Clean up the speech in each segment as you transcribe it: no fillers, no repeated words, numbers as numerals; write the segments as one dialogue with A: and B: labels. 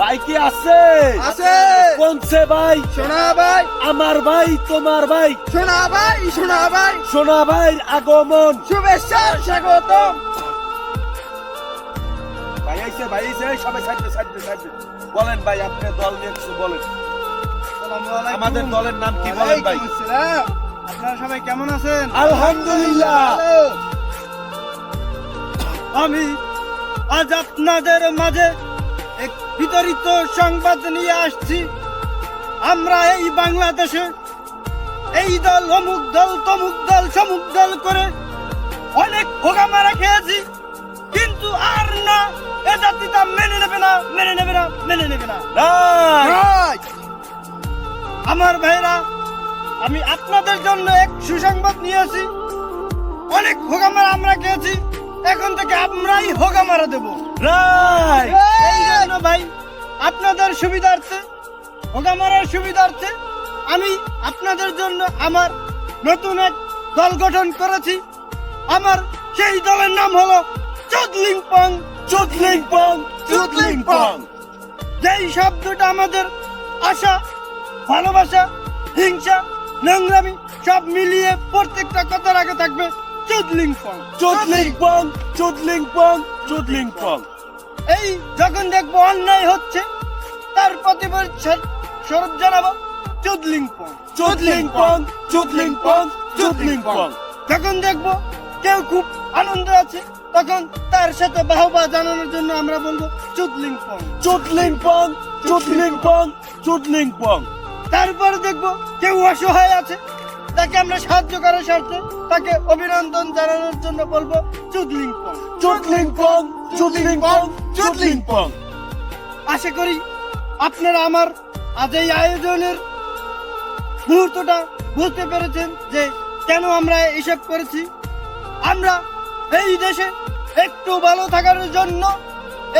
A: ভাই কি আছে?
B: আছে।
A: কোনছে ভাই?
B: সোনা ভাই,
A: আমার ভাই, তোমার ভাই,
B: সোনা ভাই, সোনা ভাই,
A: সোনা ভাইয়ের আগমন।
B: শুভেচ্ছা স্বাগতম।
A: ভাই আইছে, ভাই আইছে, এই সবাই সাইডে সাইডে সাইডে। বলেন ভাই, আপনার দল নিয়ে কিছু বলেন। আমাদের দলের নাম কি বলেন ভাই?
B: আপনারা সবাই কেমন আছেন?
A: আলহামদুলিল্লাহ।
B: আমি আজ আপনাদের মাঝে এক বিতরিত সংবাদ নিয়ে আসছি। আমরা এই বাংলাদেশে এই দল অমুক দল তমুক দল সমুক দল করে অনেক হোগামারা খেয়েছি, কিন্তু আর না, এ জাতিটা মেনে নেবে না, মেনে নেবে না, মেনে নেবে না।
A: নাই।
B: আমার ভাইরা, আমি আপনাদের জন্য এক সুসংবাদ নিয়েছি। অনেক হোগামারা আমরা খেয়েছি, এখন থেকে আমরাই হোগামারা দেব।
A: নাই।
B: এই জন্য ভাই, আপনাদের সুবিধার্থে, হোগামারার সুবিধার্থে আমি আপনাদের জন্য আমার নতুন এক দল গঠন করেছি। আমার সেই দলের নাম হলো চুদলিং পং।
A: চুদলিং পং, চুদলিং পং।
B: যেই শব্দটা আমাদের আশা, ভালোবাসা, হিংসা, নোংরামি সব মিলিয়ে প্রত্যেকটা কথার আগে থাকবে চুদলিং পং।
A: চুদলিং পং, চুদলিং পং, চুদলিং পং।
B: এই যখন দেখবো অন্যায় হচ্ছে, তার প্রতিবাদ স্বরূপ জানাবো চুদলিং পং।
A: চুদলিং পং, চুদলিং পং, চুদলিং পং।
B: যখন দেখবো কেউ খুব আনন্দ আছে, তখন তার সাথে বাহবা জানানোর জন্য আমরা বলবো চুদলিং পং।
A: চুদলিং পং, চুদলিং পং, চুদলিং পং।
B: তারপর দেখবো কেউ অসহায় আছে, তাকে আমরা সাহায্য করার স্বার্থে তাকে অভিনন্দন জানানোর জন্য বলবো চুদলিং পং।
A: চুদলিং পং, চুদলিং পং, চুদলিং পং।
B: আশা করি আপনারা আমার আজ এই আয়োজনের মুহূর্তটা বুঝতে পেরেছেন যে কেন আমরা এসব করেছি। আমরা এই দেশে একটু ভালো থাকার জন্য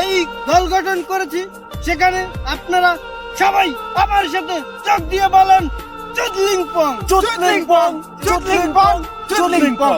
B: এই দল গঠন করেছি। সেখানে আপনারা সবাই আমার সাথে যোগ দিয়ে বলেন চুদলিং পং।
A: চুদলিং পং, চুদলিং পং, চুদলিং পং।